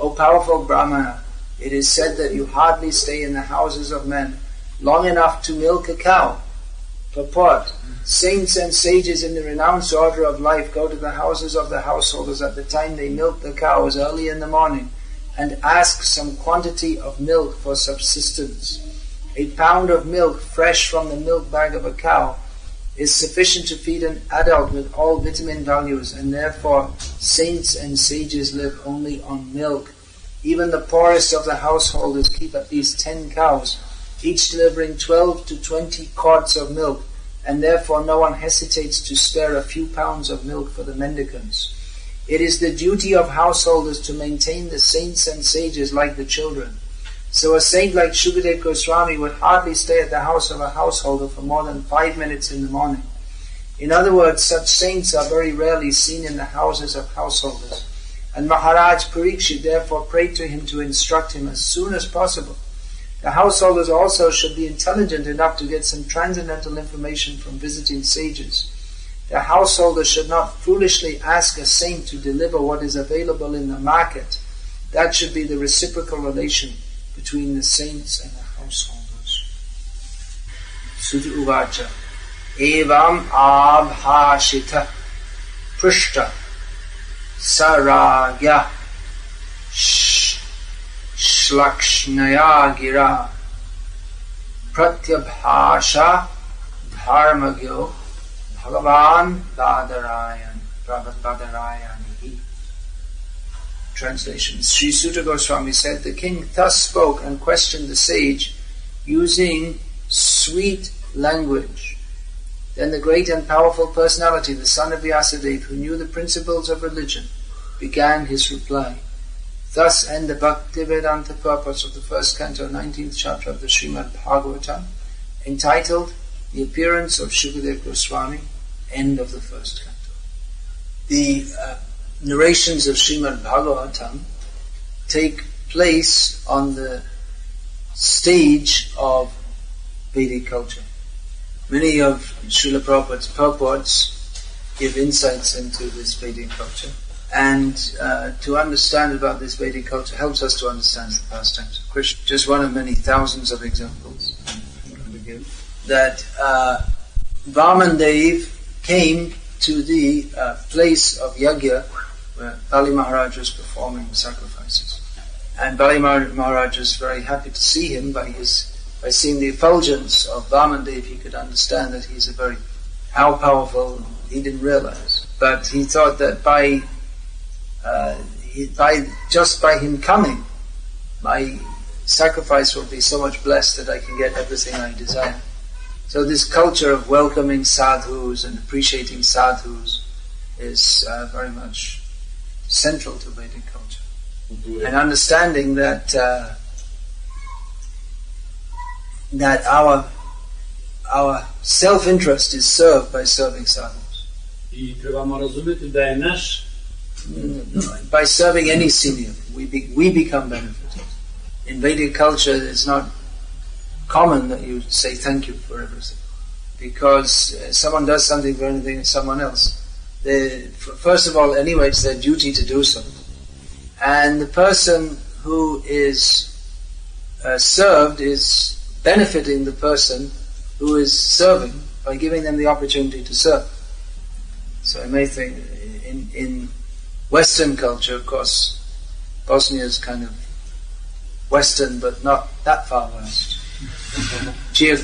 O powerful Brahmana, it is said that you hardly stay in the houses of men long enough to milk a cow. Purport: saints and sages in the renounced order of life go to the houses of the householders at the time they milk the cows early in the morning and ask some quantity of milk for subsistence. A pound of milk fresh from the milk bag of a cow is sufficient to feed an adult with all vitamin values, and therefore saints and sages live only on milk. Even the poorest of the householders keep at least 10 cows, each delivering 12 to 20 quarts of milk, and therefore no one hesitates to spare a few pounds of milk for the mendicants. It is the duty of householders to maintain the saints and sages like the children. So a saint like Shukadev Goswami would hardly stay at the house of a householder for more than 5 minutes in the morning. In other words, such saints are very rarely seen in the houses of householders. And Maharaj Parikshit therefore prayed to him to instruct him as soon as possible. The householders also should be intelligent enough to get some transcendental information from visiting sages. The householder should not foolishly ask a saint to deliver what is available in the market. That should be the reciprocal relation between the saints and the householders. Sutta Uvacha Evam Abhashita Prishta Saragya Shlakshnaya Gira Pratyabhasha Dharmagyo Bhagavan Badarayani. Translation. Sri Sutta Goswami said, the king thus spoke and questioned the sage using sweet language. Then the great and powerful personality, the son of Vyasadeva, who knew the principles of religion, began his reply. Thus end the Bhaktivedanta purpose of the first canto, 19th chapter of the Srimad Bhagavatam, entitled The Appearance of Shukadev Goswami, end of the first canto. The narrations of Srimad Bhagavatam take place on the stage of Vedic culture. Many of Srila Prabhupada's purports give insights into this Vedic culture, and to understand about this Vedic culture helps us to understand the pastimes of Krishna. Just one of many thousands of examples I'm going to give. That Vamandev came to the place of Yajna where Bali Maharaj was performing sacrifices. And Bali Maharaj was very happy to see him. By seeing the effulgence of Vamandev, he could understand that he's how powerful he didn't realize. But he thought that by him coming, my sacrifice will be so much blessed that I can get everything I desire. So this culture of welcoming sadhus and appreciating sadhus is very much central to Vedic culture. And understanding that that our self-interest is served by serving sadhus. By serving any senior, we become benefited. In Vedic culture, it's not common that you say thank you for everything, because someone does something for anything someone else. First of all, anyway, it's their duty to do so, and the person who is served is benefiting the person who is serving by giving them the opportunity to serve. So I may think in Western culture, of course, Bosnia is kind of Western, but not that far west,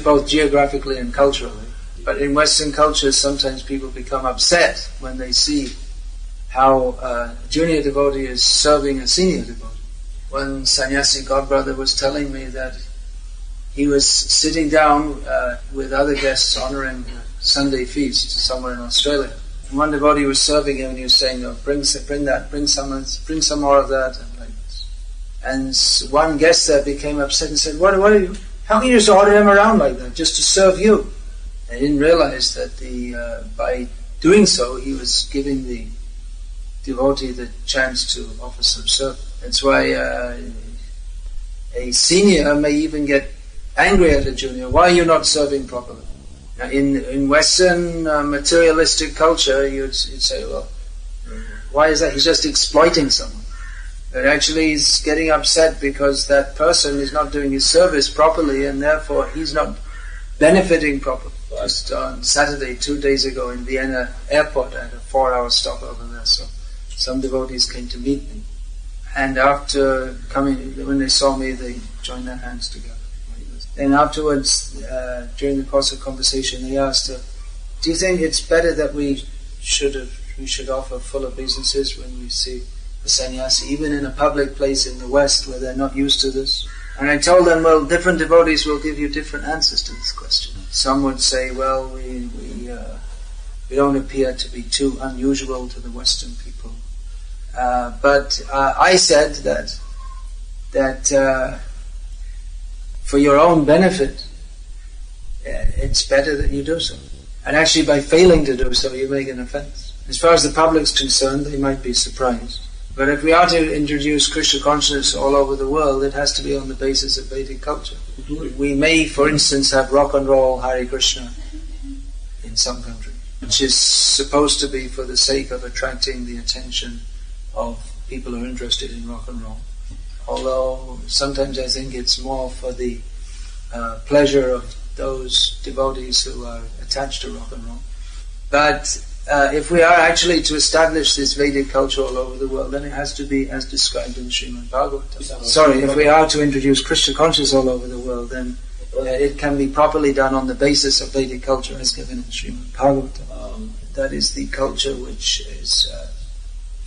both geographically and culturally. But in Western cultures, sometimes people become upset when they see how a junior devotee is serving a senior devotee. One sannyasi godbrother was telling me that he was sitting down with other guests honoring a Sunday feast somewhere in Australia. And one devotee was serving him, and he was saying, "Oh, bring some more of that," and like this. And one guest there became upset and said, "What are you? How can you just order him around like that, just to serve you?" And he didn't realize that by doing so, he was giving the devotee the chance to offer some service. That's why a senior may even get angry at a junior. Why are you not serving properly? Now, in Western materialistic culture, you'd say, well, why is that? He's just exploiting someone. But actually he's getting upset because that person is not doing his service properly, and therefore he's not benefiting properly. Just on Saturday, 2 days ago in Vienna airport, I had a 4-hour stop over there, so some devotees came to meet me. And after coming, when they saw me, they joined their hands together. And afterwards, during the course of conversation, they asked, do you think it's better that we should offer full obeisances when we see a sannyasi, even in a public place in the West where they're not used to this? And I told them, well, different devotees will give you different answers to this question. Some would say, well, we don't appear to be too unusual to the Western people. But I said that for your own benefit, it's better that you do so. And actually by failing to do so, you make an offense. As far as the public's concerned, they might be surprised. But if we are to introduce Krishna consciousness all over the world, it has to be on the basis of Vedic culture. We may, for instance, have rock and roll Hare Krishna in some countries, which is supposed to be for the sake of attracting the attention of people who are interested in rock and roll. Although sometimes I think it's more for the pleasure of those devotees who are attached to rock and roll. But if we are actually to establish this Vedic culture all over the world, then it has to be as described in Srimad Bhagavatam. Sorry, if we are to introduce Krishna consciousness all over the world, then it can be properly done on the basis of Vedic culture as given in Srimad Bhagavatam. That is the culture which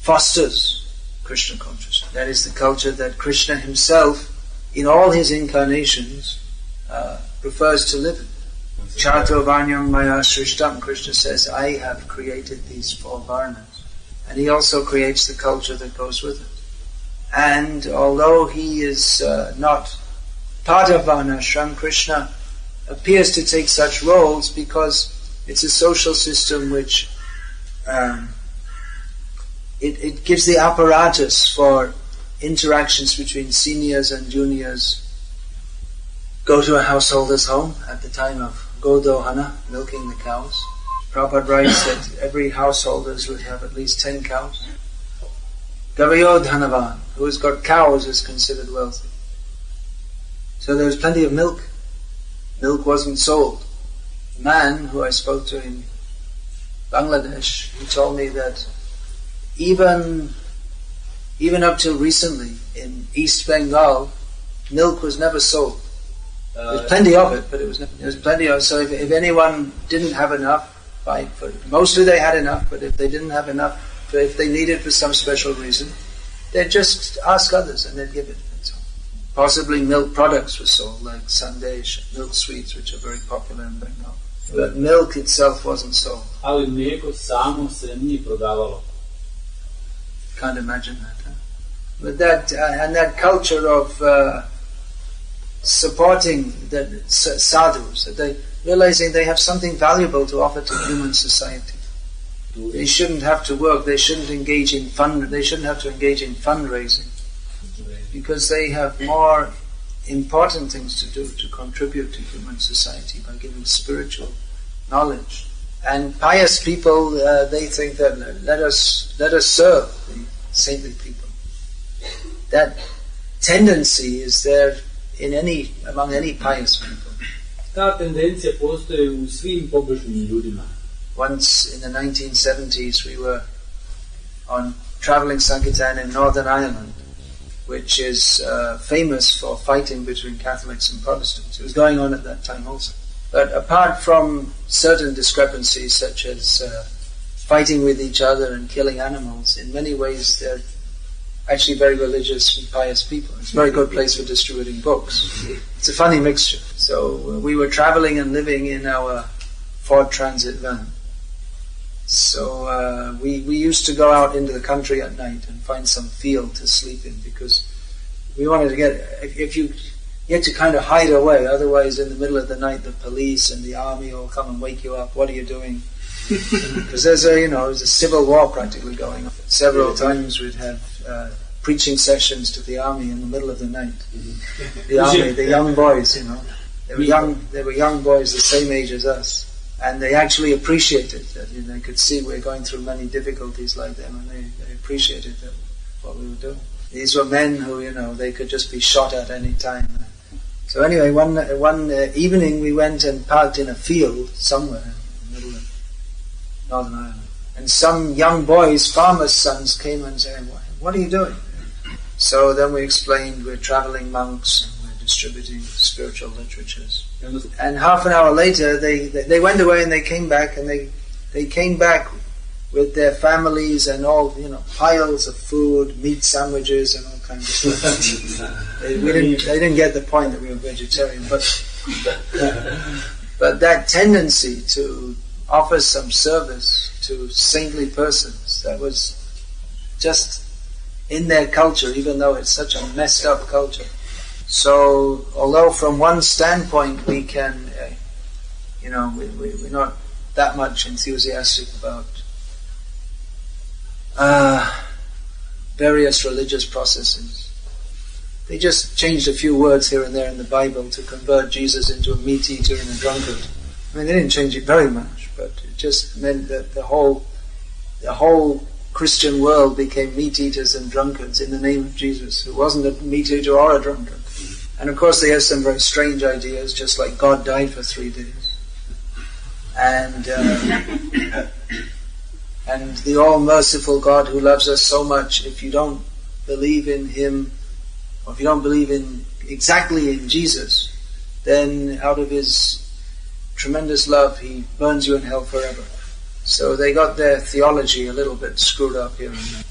fosters Krishna consciousness. That is the culture that Krishna himself, in all his incarnations, prefers to live in. Chato Vanyam Maya Srishtam, Krishna says, I have created these 4 varnas. And he also creates the culture that goes with it. And although he is not part of Varnashram, Krishna appears to take such roles because it's a social system which it gives the apparatus for interactions between seniors and juniors. Go to a householder's home at the time of Godohana, milking the cows. Prabhupada writes that every householder would have at least 10 cows. Gavayo Dhanavan, who has got cows, is considered wealthy. So there was plenty of milk. Milk wasn't sold. A man who I spoke to in Bangladesh, he told me that even up till recently in East Bengal, milk was never sold. There was plenty of it, but there was plenty of it. So if anyone didn't have enough, mostly they had enough, but if they didn't have enough, if they needed for some special reason, they'd just ask others and they'd give it. So possibly milk products were sold, like sandesh, milk sweets, which are very popular in Bengal. But milk itself wasn't sold. Ali mlijeko samo se nije prodavalo. Can't imagine that. Huh? But that culture of supporting the sadhus, realizing they have something valuable to offer to human society. They shouldn't have to work. They shouldn't engage in They shouldn't have to engage in fundraising because they have more important things to do to contribute to human society by giving spiritual knowledge. And pious people, they think that let us serve the saintly people. That tendency is there among any pious people. Ta tendencija postoji u svim pobožnim ljudima. Once in the 1970s we were on traveling Sankirtan in Northern Ireland, which is famous for fighting between Catholics and Protestants. It was going on at that time also. But apart from certain discrepancies such as fighting with each other and killing animals, in many ways they're actually very religious and pious people. It's a very good place for distributing books. It's a funny mixture. So we were traveling and living in our Ford Transit van. So we used to go out into the country at night and find some field to sleep in because we wanted to you had to kind of hide away, otherwise in the middle of the night the police and the army will come and wake you up. What are you doing? Because there's a civil war practically going on. Several times we'd have preaching sessions to the army in the middle of the night. The army, the young boys, they were young boys the same age as us. And they actually appreciated that. They could see we're going through many difficulties like them, and they appreciated what we were doing. These were men who, they could just be shot at any time. So anyway, one evening we went and parked in a field somewhere in the middle of Northern Ireland. And some young boys, farmers' sons, came and said, "What are you doing?" So then we explained we're traveling monks and we're distributing spiritual literatures. And half an hour later they went away and they came back, and they came back with their families and all, piles of food, meat sandwiches and all kinds of stuff. They didn't get the point that we were vegetarian, but that tendency to offer some service to saintly persons, that was just in their culture, even though it's such a messed up culture. So, although from one standpoint we can, we're not that much enthusiastic about various religious processes. They just changed a few words here and there in the Bible to convert Jesus into a meat eater and a drunkard. I mean, they didn't change it very much, but it just meant that the whole Christian world became meat eaters and drunkards in the name of Jesus, who wasn't a meat eater or a drunkard. And of course they have some very strange ideas, just like God died for 3 days. And the all-merciful God who loves us so much, if you don't believe in Him, or if you don't believe exactly in Jesus, then out of His tremendous love He burns you in hell forever. So they got their theology a little bit screwed up here and there.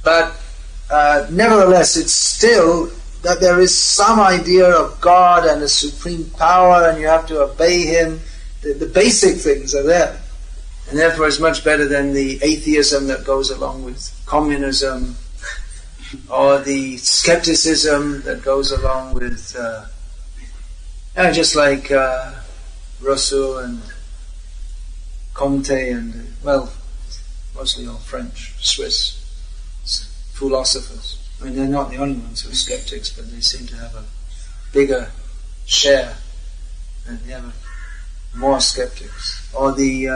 But nevertheless, it's still that there is some idea of God and a supreme power, and you have to obey Him. The basic things are there. And therefore it's much better than the atheism that goes along with communism, or the skepticism that goes along with just like Rousseau and Comte and, mostly all French, Swiss philosophers. I mean, they're not the only ones who are skeptics, but they seem to have a bigger share, and they have more skeptics. Or the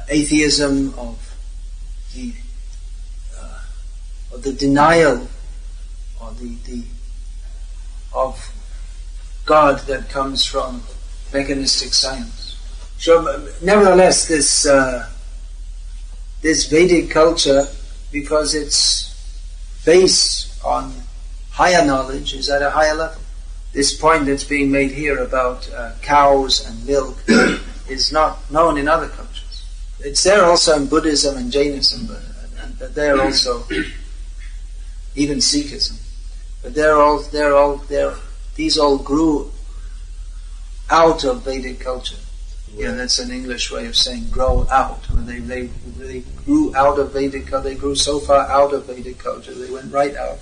atheism of the denial, or of God that comes from mechanistic science. So, nevertheless, this Vedic culture, because its base on higher knowledge, is at a higher level. This point that's being made here about cows and milk is not known in other cultures. It's there also in Buddhism and Jainism, but there also, even Sikhism. But these all grew out of Vedic culture. Yeah, that's an English way of saying grow out. They grew out of Vedic culture. They grew so far out of Vedic culture, they went right out.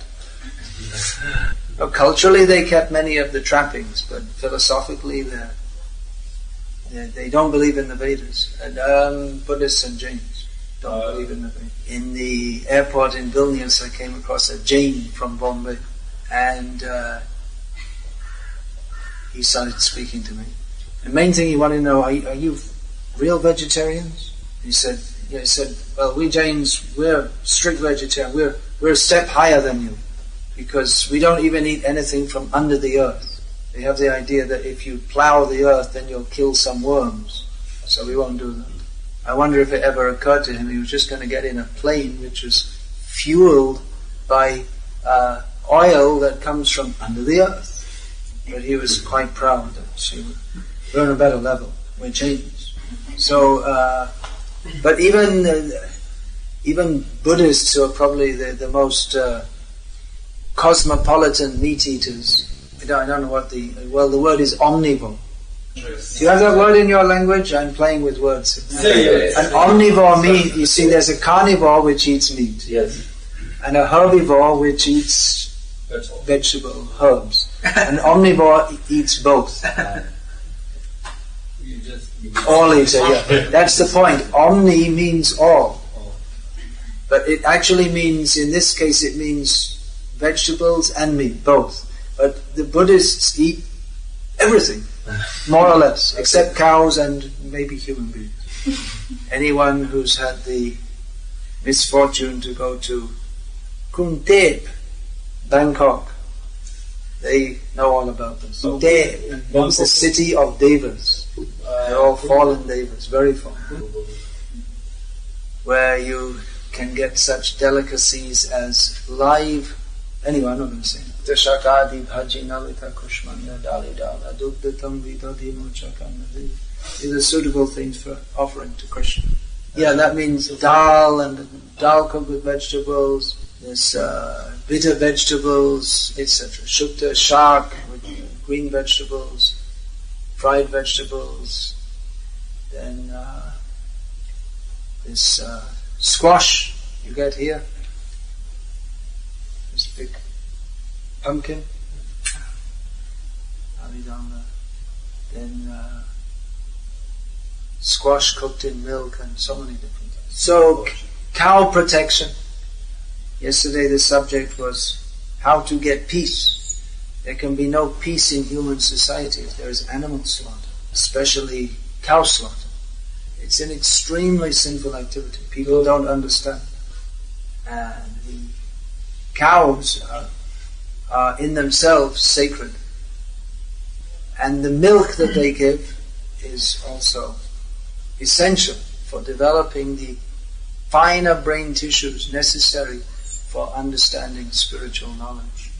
Well, culturally, they kept many of the trappings, but philosophically, they don't believe in the Vedas. And Buddhists and Jains don't believe in the Vedas. In the airport in Vilnius, I came across a Jain from Bombay, and he started speaking to me. The main thing he wanted to know, are you real vegetarians? He said, well, we Jains, we're strict vegetarian. We're a step higher than you, because we don't even eat anything from under the earth. They have the idea that if you plow the earth, then you'll kill some worms. So we won't do that. I wonder if it ever occurred to him he was just going to get in a plane which was fueled by oil that comes from under the earth. But he was quite proud that we're on a better level. We're Jains. So, but even Buddhists, who are probably the most cosmopolitan meat eaters, I don't know what the word is omnivore. Do you have that word in your language? I'm playing with words. An omnivore meat, you see, there's a carnivore which eats meat. Yes. And a herbivore which eats vegetable herbs. An omnivore eats both. All eater, yeah. That's the point. Omni means all. But it actually means, in this case, it means vegetables and meat, both. But the Buddhists eat everything, more or less, except cows and maybe human beings. Anyone who's had the misfortune to go to Kumtep, Bangkok, they know all about this. Kumtep means the city of devas. They're all fallen devas, very fallen. Where you can get such delicacies as live. Anyway, I'm not going to say it. Dashakadi bhaji nalita kushmanya dali dala dugdatam vidodhi mochakanadi. These are suitable things for offering to Krishna. Yeah, that means dal and dal cooked with vegetables. There's bitter vegetables, etc. Shukta, shark with green vegetables, fried vegetables. Then this squash you get here. This big pumpkin. Then squash cooked in milk and so many different things. So, cow protection. Yesterday the subject was how to get peace. There can be no peace in human society if there is animal slaughter, especially cow slaughter. It's an extremely sinful activity. People don't understand. And the cows are in themselves sacred. And the milk that they give is also essential for developing the finer brain tissues necessary for understanding spiritual knowledge.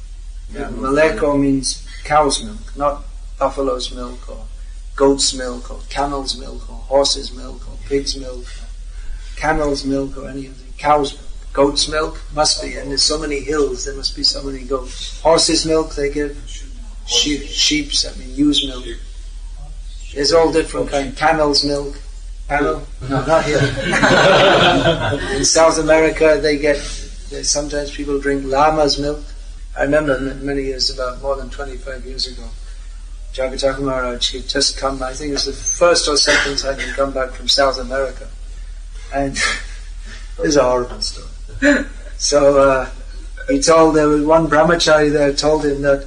Maleko means cow's milk, not buffalo's milk or goat's milk or camel's milk or horse's milk or pig's milk or camel's milk or any of the cow's milk. Goat's milk must be, and there's so many hills, there must be so many goats. Horse's milk they give, sheep's, ewe's milk. There's all different kinds. Camel's milk. Camel? No, not here. In South America sometimes people drink llama's milk. I remember many years, about more than 25 years ago, Jagataka Maharaj, he'd just come, I think it was the first or second time he'd come back from South America. And it was a horrible story. So there was one brahmachari there told him that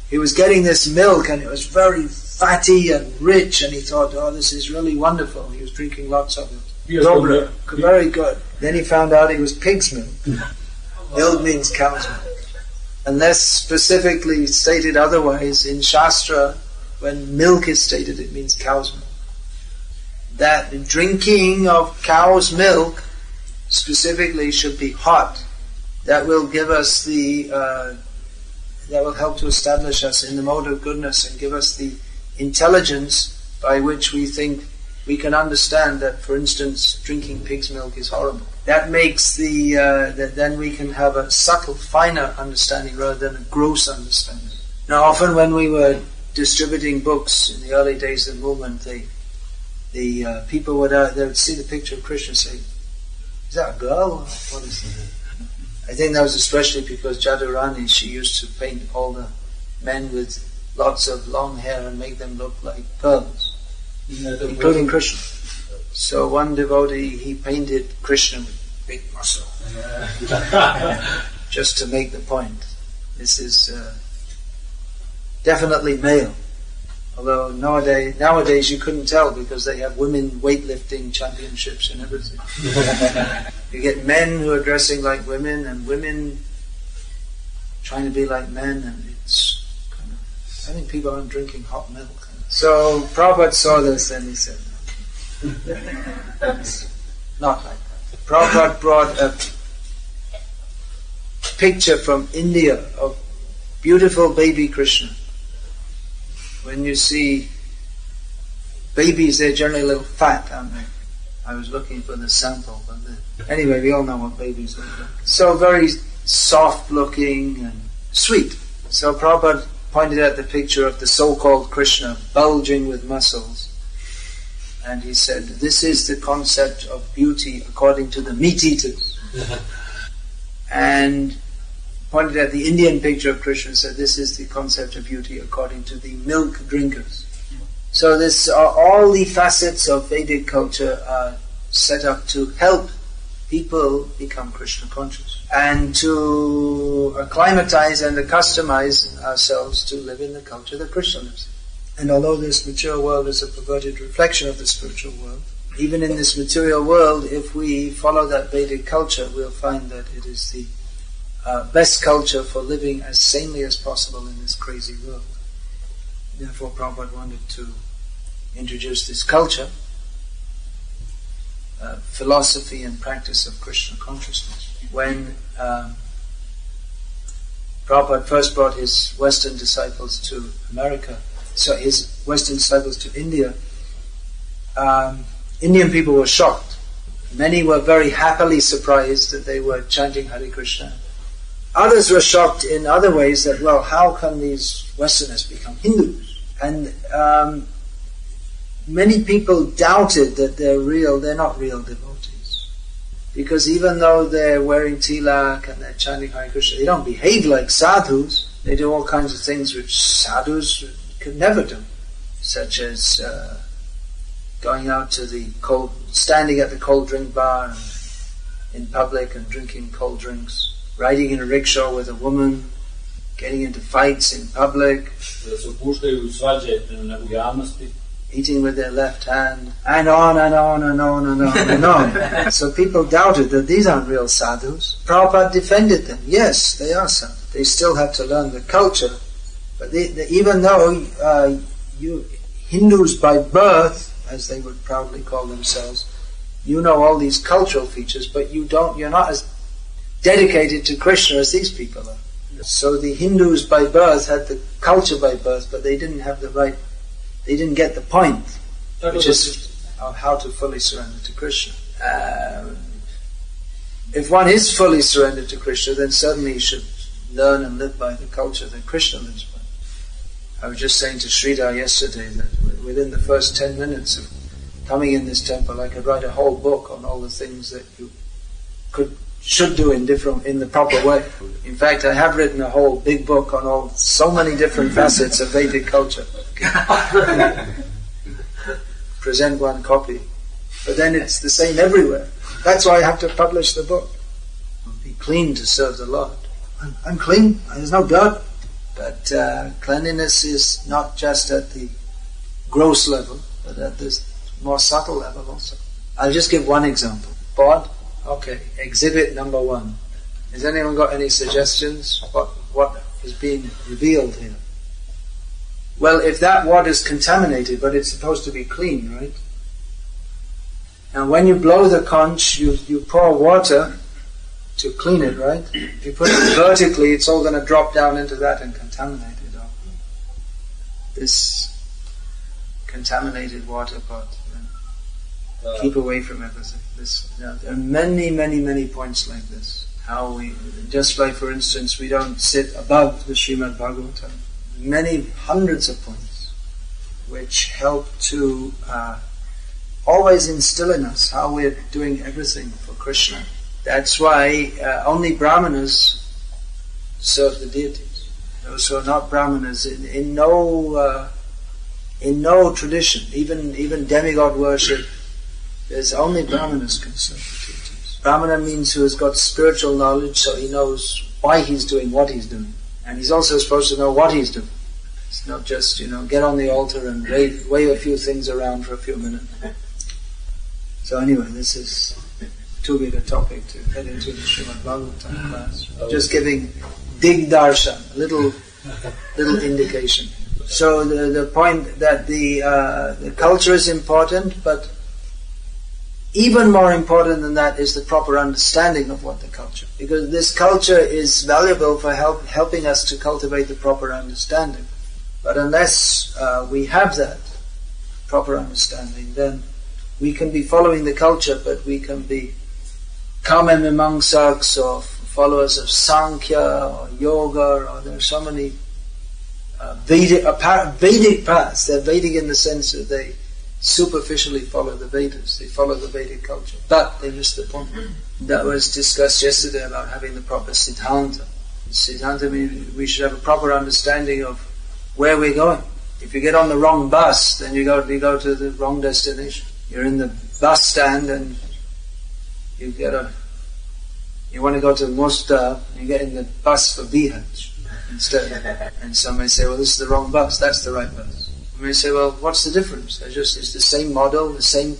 he was getting this milk and it was very fatty and rich, and he thought, oh, this is really wonderful. He was drinking lots of it. Very good. Then he found out it was pig's milk. Milk means cow's milk. Unless specifically stated otherwise, in Shastra, when milk is stated, it means cow's milk. That the drinking of cow's milk specifically should be hot. That will give us that will help to establish us in the mode of goodness and give us the intelligence by which we think we can understand that, for instance, drinking pig's milk is horrible. That makes that then we can have a subtle, finer understanding rather than a gross understanding. Now, often when we were distributing books in the early days of the movement, the people would see the picture of Krishna and say, "Is that a girl? What is it?" I think that was especially because Jadurani, she used to paint all the men with lots of long hair and make them look like girls, including Krishna. So one devotee, he painted Krishna with big muscle, just to make the point. This is definitely male. Although nowadays you couldn't tell because they have women weightlifting championships and everything. You get men who are dressing like women and women trying to be like men, and it's kind of, I think people aren't drinking hot milk. So Prabhupada saw this and he said, not like that. Prabhupada brought a picture from India of beautiful baby Krishna. When you see babies, they're generally a little fat, aren't they? I was looking for the sample, but anyway, we all know what babies look like. So very soft looking and sweet. So Prabhupada pointed out the picture of the so-called Krishna bulging with muscles. And he said, this is the concept of beauty according to the meat eaters. And pointed at the Indian picture of Krishna and said, this is the concept of beauty according to the milk drinkers. So this all the facets of Vedic culture are set up to help people become Krishna conscious and to acclimatize and accustomize ourselves to live in the culture that Krishna lives in. And although this material world is a perverted reflection of the spiritual world, even in this material world, if we follow that Vedic culture, we'll find that it is the best culture for living as sanely as possible in this crazy world. Therefore, Prabhupada wanted to introduce this culture, philosophy and practice of Krishna consciousness. When Prabhupada first brought his Western disciples to his Western disciples to India, Indian people were shocked. Many were very happily surprised that they were chanting Hare Krishna. Others were shocked in other ways that, well, how can these Westerners become Hindus? And many people doubted that they're not real devotees. Because even though they're wearing tilak and they're chanting Hare Krishna, they don't behave like sadhus. They do all kinds of things which sadhus could never do, such as going out to standing at the cold drink bar in public and drinking cold drinks, riding in a rickshaw with a woman, getting into fights in public, eating with their left hand, and on and on and on and on and on. So people doubted that these aren't real sadhus. Prabhupada defended them. Yes, they are sadhus. They still have to learn the culture. But even though you Hindus by birth, as they would proudly call themselves, you know all these cultural features, but you're not as dedicated to Krishna as these people are. So the Hindus by birth had the culture by birth, but they didn't get the point, which is of how to fully surrender to Krishna. If one is fully surrendered to Krishna, then certainly he should learn and live by the culture that Krishna lives by. I was just saying to Sridhar yesterday that within the first 10 minutes of coming in this temple, I could write a whole book on all the things that you should do in the proper way. In fact, I have written a whole big book on so many different facets of Vedic culture. Present one copy, but then it's the same everywhere. That's why I have to publish the book. Be clean to serve the Lord. I'm clean. There's no dirt. But cleanliness is not just at the gross level, but at this more subtle level also. I'll just give one example. Board. Okay, exhibit number 1. Has anyone got any suggestions? What is being revealed here? Well, if that water is contaminated, but it's supposed to be clean, right? And when you blow the conch, you pour water to clean it, right? If you put it vertically, it's all going to drop down into that and contaminate it all. This contaminated water pot. Keep away from everything. There are many, many, many points like this. How just like for instance, we don't sit above the Srimad Bhagavatam. Many hundreds of points which help to always instill in us how we're doing everything for Krishna. That's why only Brahmanas serve the deities. Those who are not Brahmanas, in no tradition, even demigod worship, there's only Brahmanas can serve the deities. Brahmana means who has got spiritual knowledge, so he knows why he's doing what he's doing. And he's also supposed to know what he's doing. It's not just, get on the altar and wave a few things around for a few minutes. So anyway, this is too big a topic to head into the Srimad Bhagavatam class. Just giving dig darshan, a little indication. So the point that the culture is important, but even more important than that is the proper understanding of what the culture. Because this culture is valuable for helping us to cultivate the proper understanding. But unless we have that proper understanding, then we can be following the culture, but we can be Kama Mimamsaks or followers of Sankhya or Yoga, or there are so many Vedic paths. They're Vedic in the sense that they superficially follow the Vedas, they follow the Vedic culture, but they miss the point. That was discussed yesterday about having the proper Siddhanta. Siddhanta means we should have a proper understanding of where we're going. If you get on the wrong bus, then you go to the wrong destination. You're in the bus stand and you want to go to Mostar, you get in the bus for Bihaj instead. And some may say, well, this is the wrong bus, that's the right bus. You may say, well, what's the difference? It's the same model, the same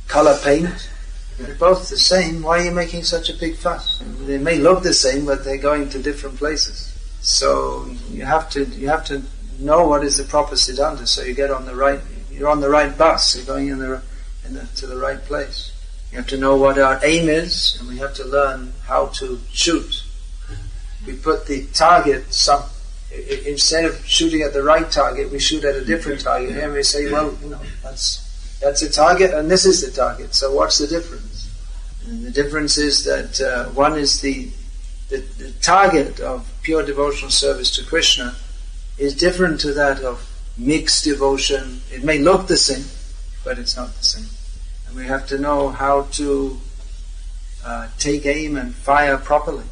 color paint. They're both the same. Why are you making such a big fuss? They may look the same, but they're going to different places. So you have to know what is the proper siddhanta. So you're on the right bus. You're going to the right place. You have to know what our aim is, and we have to learn how to shoot. We put the target instead of shooting at the right target, we shoot at a different target. And we say, well, that's a target, and this is the target. So what's the difference? And the difference is that one is the target of pure devotional service to Krishna is different to that of mixed devotion. It may look the same, but it's not the same. And we have to know how to take aim and fire properly.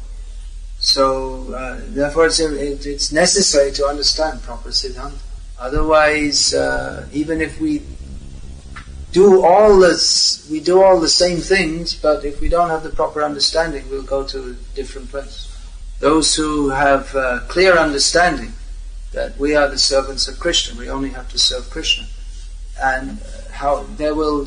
So therefore it's necessary to understand proper siddhanta. Otherwise, even if we do all the same things, but if we don't have the proper understanding, we'll go to a different place. Those who have clear understanding that we are the servants of Krishna, we only have to serve Krishna, and how they will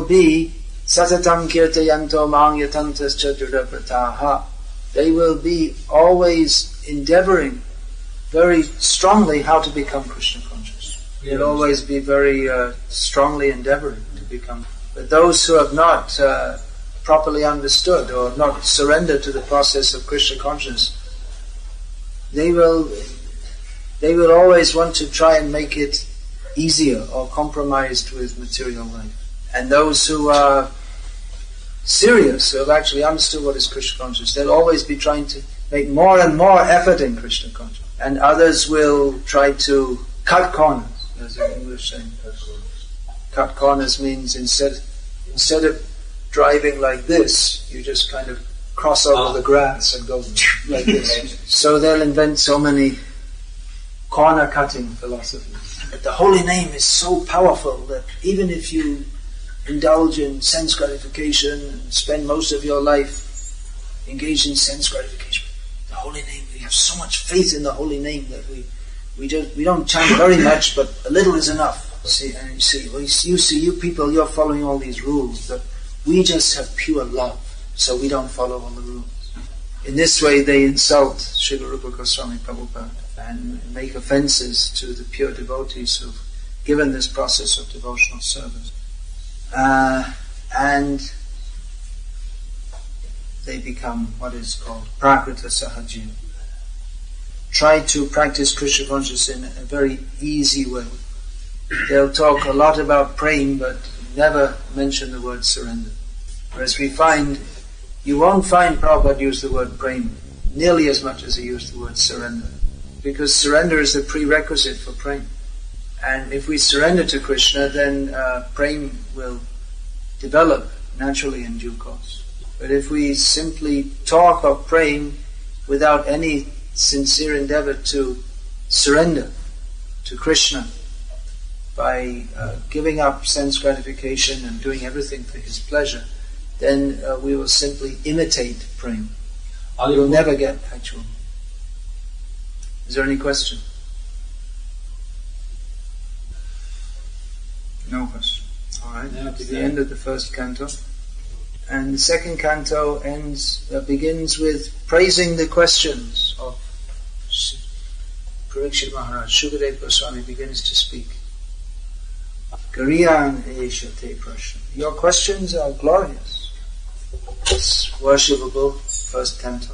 be satatam kirtayanto mang yatantas chaturdaprataha. They will be always endeavoring very strongly how to become Krishna conscious. They'll always be very strongly endeavoring to become. But those who have not properly understood or not surrendered to the process of Krishna consciousness, they will always want to try and make it easier or compromised with material life. And those who are serious, who have actually understood what is Krishna consciousness, they'll always be trying to make more and more effort in Krishna consciousness. And others will try to cut corners, as the English saying. Cut corners means instead of driving like this, you just kind of cross over the grass and go like this. So they'll invent so many corner-cutting philosophies. But the holy name is so powerful that even if you indulge in sense gratification and spend most of your life engaged in sense gratification, the holy name, we have so much faith in the holy name that we don't chant very much, but a little is enough. You people, you're following all these rules, but we just have pure love, so we don't follow all the rules. In this way they insult Srila Rupa Goswami Prabhupada and make offences to the pure devotees who've given this process of devotional service. And they become what is called Prakrita Sahajiva. Try to practice Krishna consciousness in a very easy way. They'll talk a lot about praying, but never mention the word surrender. Whereas you won't find Prabhupada use the word praying nearly as much as he used the word surrender. Because surrender is the prerequisite for praying. And if we surrender to Krishna, then praying will develop naturally in due course. But if we simply talk of praying without any sincere endeavor to surrender to Krishna by giving up sense gratification and doing everything for his pleasure, then we will simply imitate praying. We will never get actual. Is there any question? No question. Alright, to the end of the first canto. And the second canto begins with praising the questions of Parikshit Maharaj. Shukadeva Goswami begins to speak. Gariyan esha te prashna. Your questions are glorious. It's worshipable, first canto.